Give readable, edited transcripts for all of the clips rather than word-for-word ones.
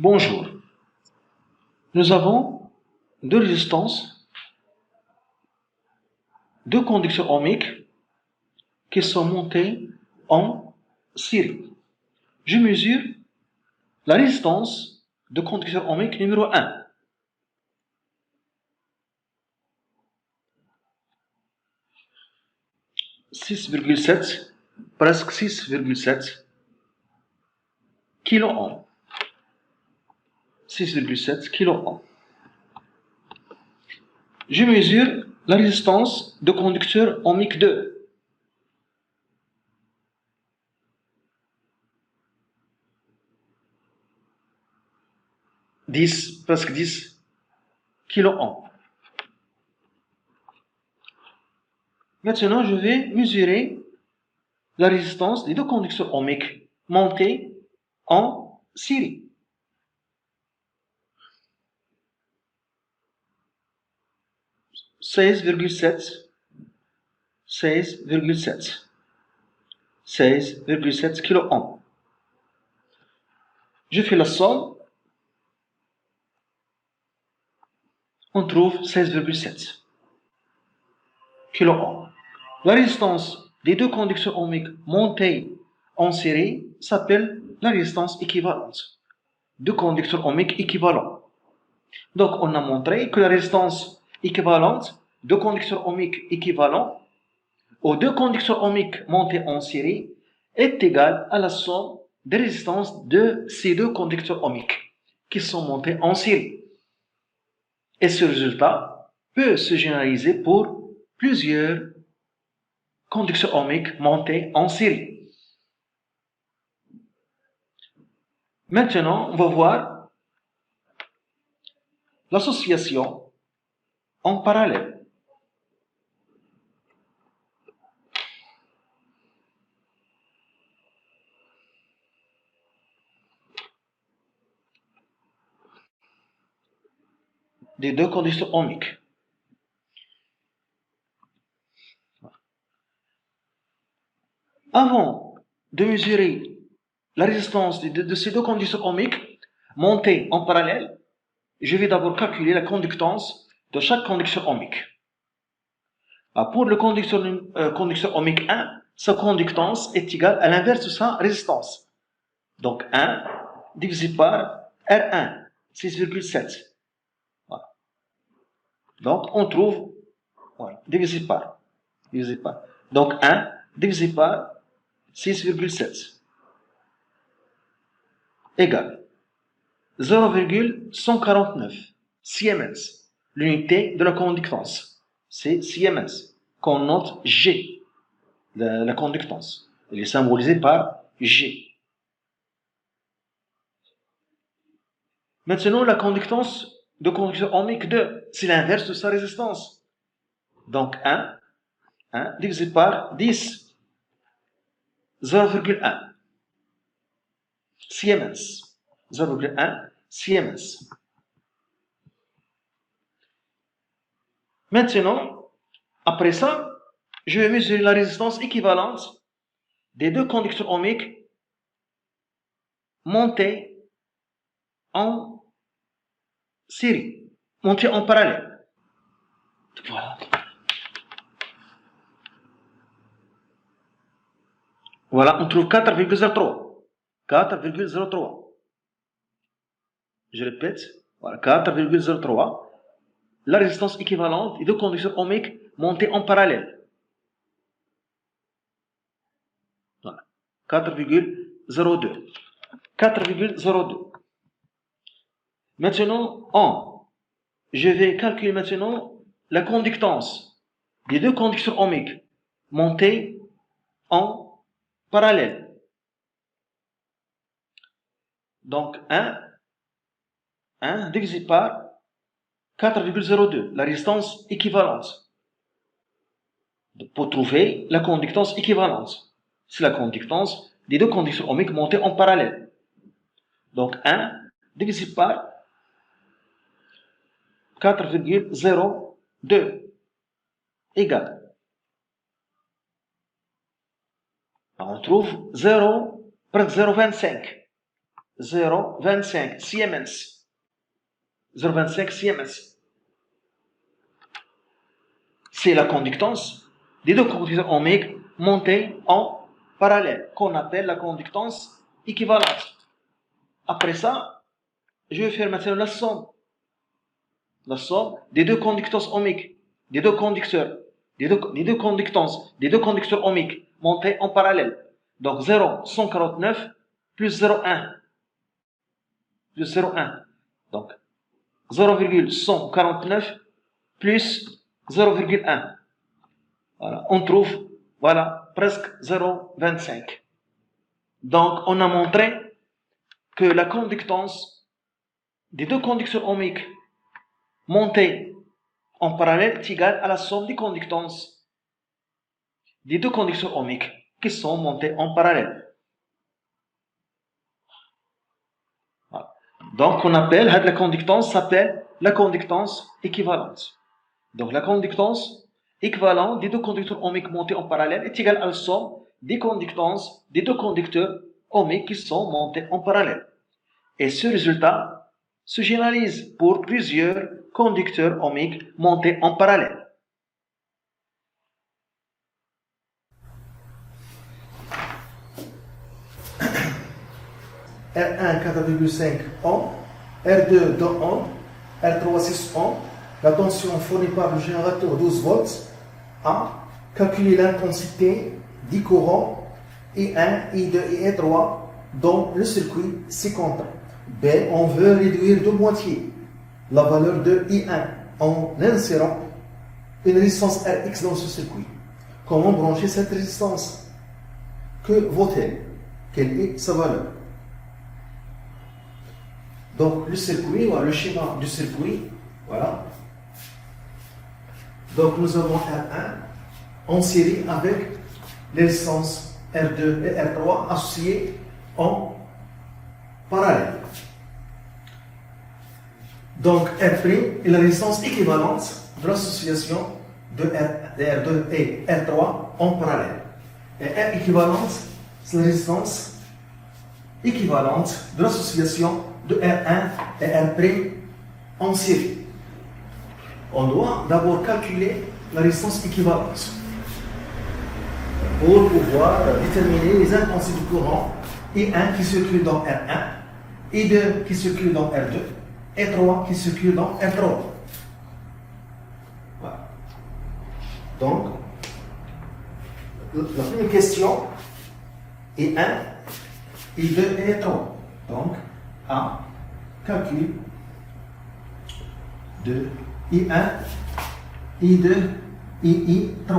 Bonjour. Nous avons deux résistances, deux conducteurs ohmiques qui sont montées en série. Je mesure la résistance de conducteur ohmique numéro 1. Presque 6,7 kilo-ohms. 6,7 kilo-ohms. Je mesure la résistance de conducteur ohmique 2. Presque 10 kilo-ohms. Maintenant, je vais mesurer la résistance des deux conducteurs ohmiques montés en série. Seize virgule sept kilo-ohms. Je fais la somme. On trouve 16,7 kilo-ohms. La résistance des deux conducteurs ohmiques montés en série s'appelle la résistance équivalente. Deux conducteurs ohmiques équivalents. Donc, on a montré que la résistance équivalente de conducteurs ohmiques équivalents aux deux conducteurs ohmiques montés en série est égale à la somme des résistances de ces deux conducteurs ohmiques qui sont montés en série. Et ce résultat peut se généraliser pour plusieurs conducteurs ohmiques montés en série. Maintenant, on va voir l'association en parallèle. Des deux conducteurs ohmiques. Avant de mesurer la résistance de ces deux conducteurs ohmiques montés en parallèle, je vais d'abord calculer la conductance de chaque conducteur ohmique. Pour le conducteur ohmique 1, sa conductance est égale à l'inverse de sa résistance. Donc 1 divisé par R1, 6,7. Voilà. Donc on trouve, voilà, divisé par. Donc 1 divisé par 6,7 égale 0,149 Siemens. L'unité de la conductance, c'est Siemens, qu'on note G, la conductance. Elle est symbolisée par G. Maintenant, la conductance de conducteur ohmique 2, c'est l'inverse de sa résistance. Donc 1 divisé par 10, 0,1 Siemens. 0,1 Siemens. Maintenant, après ça, je vais mesurer la résistance équivalente des deux conducteurs ohmiques montés en série, montés en parallèle. Voilà. Voilà, on trouve 4,03. 4,03. Je répète, voilà, 4,03. La résistance équivalente des deux conducteurs ohmiques montés en parallèle. Voilà. 4,02. 4,02. Maintenant, je vais calculer maintenant la conductance des deux conducteurs ohmiques montés en parallèle. Donc 1 divisé par 4,02, la résistance équivalente. Pour trouver la conductance équivalente, c'est la conductance des deux conducteurs ohmiques montés en parallèle. Donc 1 divisé par 4,02 égale. On trouve 0, presque 0,25. 0,25 Siemens. 0,25 Siemens. C'est la conductance des deux conducteurs ohmiques montés en parallèle, qu'on appelle la conductance équivalente. Après ça, je vais faire maintenant la somme des deux conductances ohmiques, des deux conducteurs, des deux conductances, des deux conducteurs ohmiques montés en parallèle. Donc 0,149 plus 0,1 plus 0,1. Donc 0,149 plus 0,1. Voilà, on trouve presque 0,25. Donc on a montré que la conductance des deux conducteurs ohmiques montés en parallèle est égale à la somme des conductances des deux conducteurs ohmiques qui sont montés en parallèle. Voilà. Donc on appelle la conductance s'appelle la conductance équivalente. Donc la conductance équivalente des deux conducteurs ohmiques montés en parallèle est égale à la somme des conductances des deux conducteurs ohmiques qui sont montés en parallèle. Et ce résultat se généralise pour plusieurs conducteurs ohmiques montés en parallèle. R1 4,5 ohm, R2 2 ohm, R3 6 ohm. La tension fournie par le générateur 12 volts. A. Calculer l'intensité du courant I1, I2 et I3 dans le circuit ci-contre. B. On veut réduire de moitié la valeur de I1 en insérant une résistance Rx dans ce circuit. Comment brancher cette résistance? Que vaut-elle? Quelle est sa valeur? Donc le circuit, voilà, le schéma du circuit, voilà. Donc nous avons R1 en série avec les résistances R2 et R3 associées en parallèle. Donc R' est la résistance équivalente de l'association de R2 et R3 en parallèle. Et R équivalente, c'est la résistance équivalente de l'association de R1 et R' en série. On doit d'abord calculer la résistance équivalente pour pouvoir déterminer les intensités du courant I1 qui circule dans R1, I2 qui circule dans R2, I3 qui circule dans R3. Voilà. Donc, la première question est I1, I2 et I3. Donc, A, calcul de I1, I2, II3.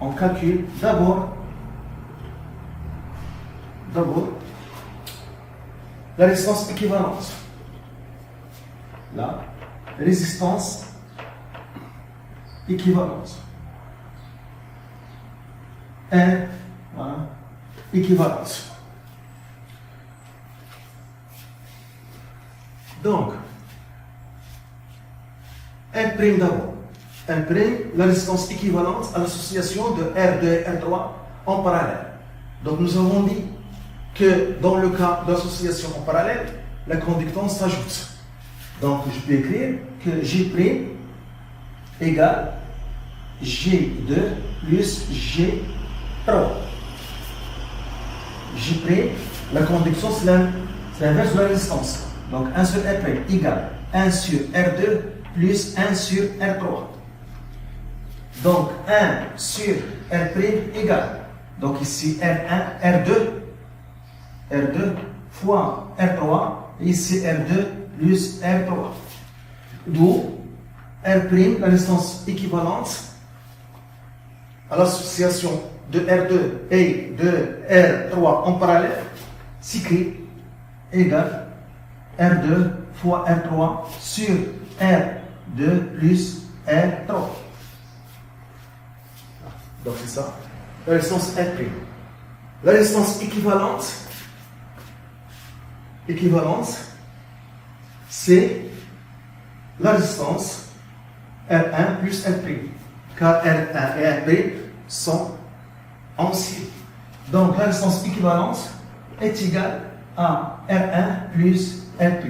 On calcule d'abord la résistance équivalente. La résistance équivalente. R, voilà, équivalence. Donc, R' d'abord. R', la résistance équivalente à l'association de R2 et R3 en parallèle. Donc nous avons dit que dans le cas d'association en parallèle, la conductance s'ajoute. Donc je peux écrire que G' égale G2 plus G3. G', la conductance, c'est l'inverse de la résistance. Donc 1 sur R' égale 1 sur R2 plus 1 sur R3. Donc 1 sur R' égale, donc ici R1, R2 fois R3, et ici R2 plus R3. D'où R', la résistance équivalente à l'association de R2 et de R3 en parallèle, s'écrit égale R2 fois R3 sur R2 plus R3. Donc c'est ça, la résistance R'. La résistance équivalente, c'est la résistance R1 plus R', car R1 et R' sont en série. Donc la résistance équivalente est égale à R1 plus R'.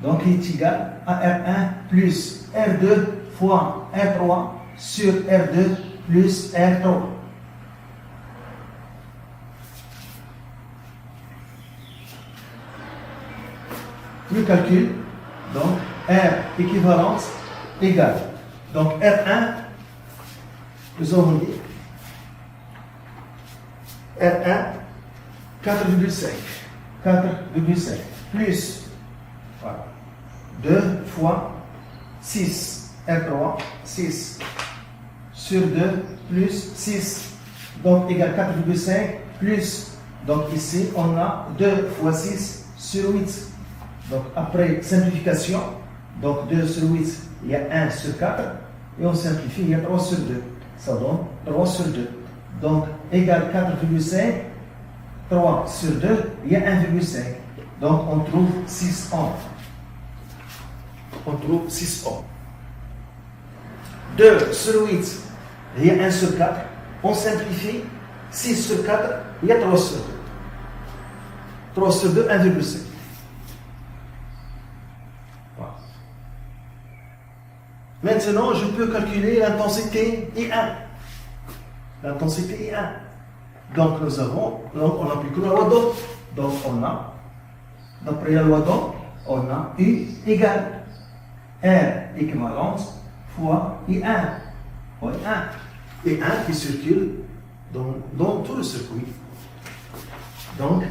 Donc il est égal à R1 plus R2 fois R3 sur R2 plus R3. Le calcul, donc R équivalence égale. Donc R1, nous avons dit R1 4,5 plus voilà, 2 fois 6 R3 6 sur 2 plus 6 donc égale 4,5 plus donc ici on a 2 fois 6 sur 8 donc après simplification donc 2 sur 8 il y a 1 sur 4 et on simplifie il y a 3 sur 2 ça donne 3 sur 2 donc égale 4,5 3 sur 2 il y a 1,5 donc on trouve 6 ohms. On trouve 6 ohms. 2 sur 8, il y a 1 sur 4. On simplifie. 6 sur 4, il y a 3 sur 2. 3 sur 2, 1,5. Voilà. Maintenant, je peux calculer l'intensité I1. L'intensité I1. Donc, on applique la loi d'Ohm. Donc, on a, d'après la loi d'Ohm, on a U égale R équivalence fois I1. Fois I1. I1 qui circule dans tout le circuit. Donc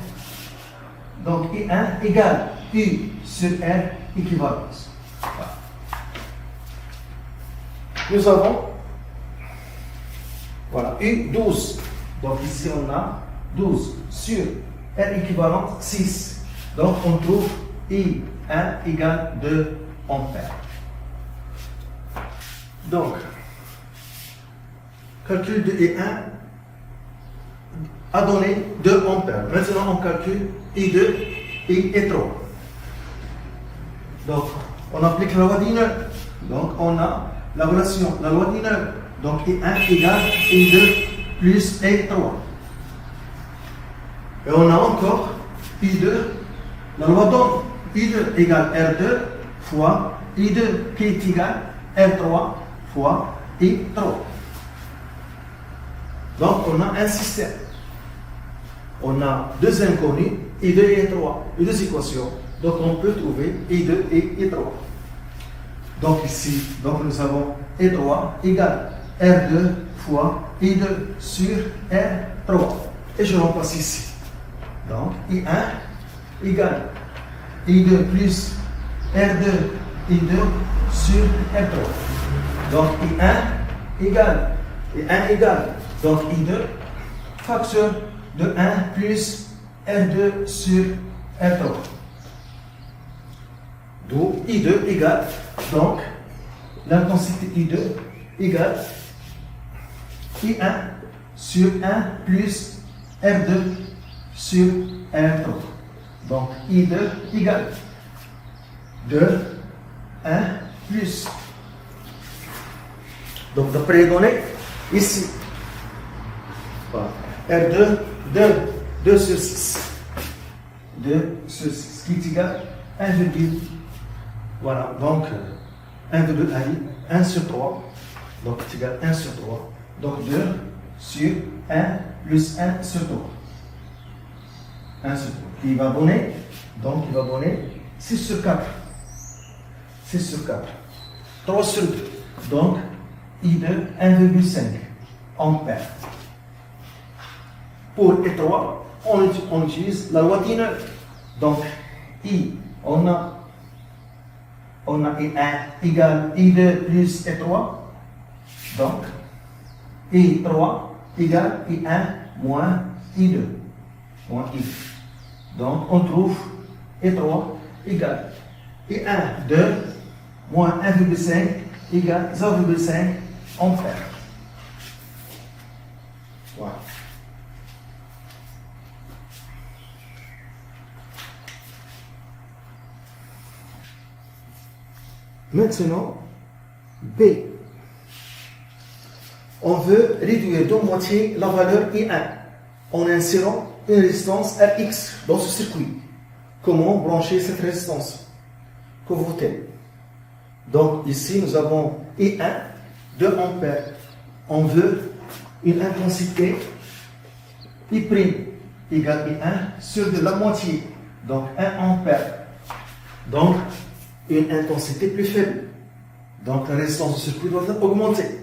I1 égale U sur R équivalence. Voilà. Nous avons voilà, U 12. Donc ici on a 12 sur R équivalente 6. Donc on trouve I1 égale 2 ampères. Donc, calcul de I1 a donné 2 ampères. Maintenant on calcule I2 et I3. Donc on applique la loi d'I9. Donc on a la relation, la loi d'I9. Donc I1 égale I2 plus I3. Et on a encore I2, la loi d'Ohm. I2 égale R2 fois I2 qui est égal R3 fois I3. Donc on a un système. On a deux inconnus, I2 et I3, et deux équations. Donc on peut trouver I2 et I3. Donc ici, donc nous avons I3 égale R2 fois I2 sur R3. Et je remplace ici. Donc I1 égale I2 plus R2 I2 sur R3. Donc I1 égale donc I2 facteur de 1 plus R2 sur R3. Donc I2 égale donc l'intensité I2 égale I1 sur 1 plus R2 sur R3. Donc I2 égale 2, 1 plus. Donc d'après les données, ici, voilà, R2, 2 sur 6. 2 sur 6, qui est égal à 1, voilà, donc 1 sur 3, donc c'est égal à 1 sur 3. Donc 2 sur 1 plus 1 sur 3. 1 sur 3. Qui va donner, donc il va donner 6 sur 4. 6 sur 4. 3 sur 2. Donc I2 1,5 ampères. Pour I3, on utilise la loi d'I9. Donc I, on a I1 égale I2 plus I3. Donc I3 égale I1 moins I2. Moins I. Donc on trouve I3 égale I1, 2 moins 1,5 égale 0,5 ampères. Voilà. Maintenant, B. On veut réduire de moitié la valeur I1. en insérant une résistance Rx dans ce circuit. Comment brancher cette résistance que vous votez? Donc ici nous avons I1, 2 ampères. On veut une intensité I' égale I1 sur de la moitié, donc 1 ampère. Donc une intensité plus faible. Donc la résistance du circuit doit être augmentée.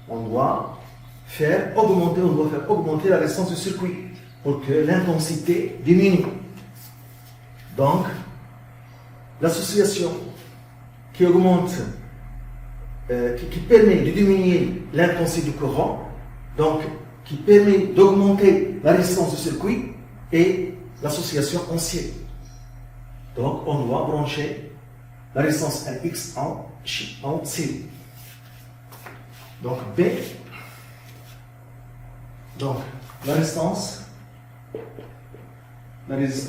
On doit faire augmenter la résistance du circuit pour que l'intensité diminue. Donc l'association qui augmente, qui permet de diminuer l'intensité du courant, donc qui permet d'augmenter la résistance du circuit, et l'association en série. Donc on doit brancher la résistance Rx en série. Donc B, donc la résistance Rx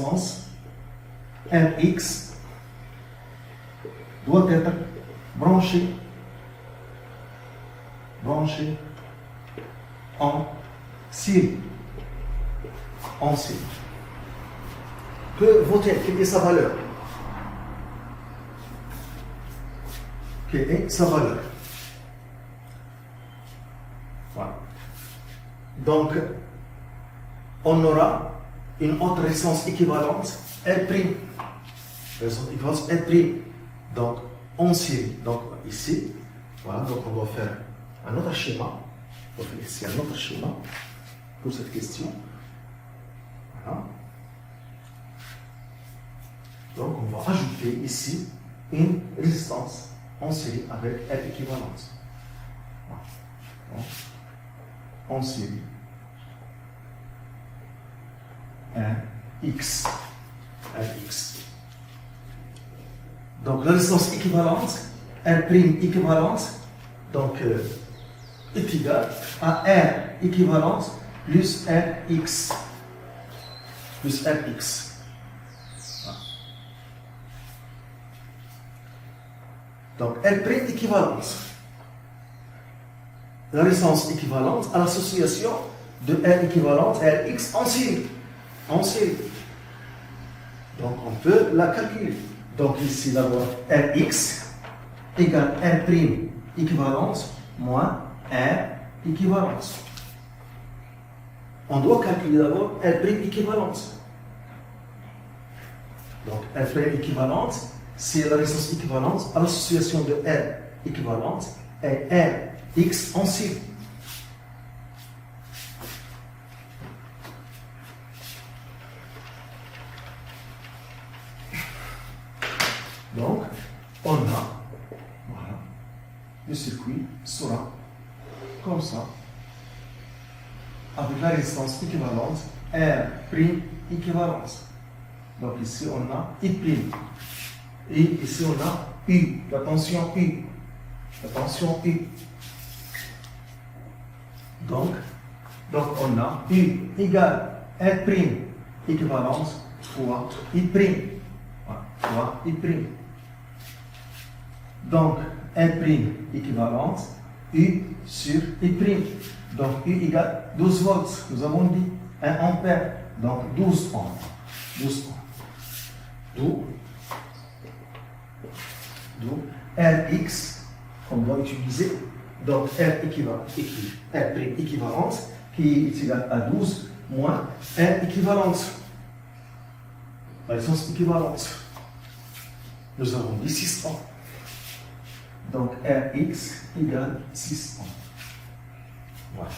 doit être branchée en série. Que vaut-elle? Quelle est sa valeur? Quelle est sa valeur? Voilà. Donc, on aura une autre résistance équivalente, R'. Résistance équivalente R'. Donc, en série. Donc, ici, voilà, donc on doit faire un autre schéma. On va faire ici un autre schéma pour cette question. Voilà. Donc, on va ajouter ici une résistance en série avec R équivalente. Voilà. Donc, en série Rx. Donc la résistance équivalente, R' équivalente, donc est égal à R équivalente plus Rx. Voilà. Donc R' équivalente. La résistance équivalente à l'association de R équivalente Rx en série. Donc on peut la calculer. Donc ici d'abord Rx égale R' équivalente moins R équivalente. On doit calculer d'abord R' équivalente. Donc R' équivalente, c'est la résistance équivalente à l'association de R équivalente et Rx en série. Donc, on a, voilà, le circuit sera comme ça, avec la résistance équivalente, R' équivalente. Donc ici on a I', et ici on a U, la tension U. Donc on a U égale R' équivalente fois I'. Voilà, fois I'. Donc, R' équivalente, U sur I'. Donc, U égale 12 volts. Nous avons dit 1 ampère. Donc, 12 ohms. D'où Rx, qu'on doit utiliser. Donc, R équivalente, qui est égal à 12, moins R équivalente. La résistance équivalente. Nous avons dit 6 ohms. Donc Rx égale 6 ohms. Voilà.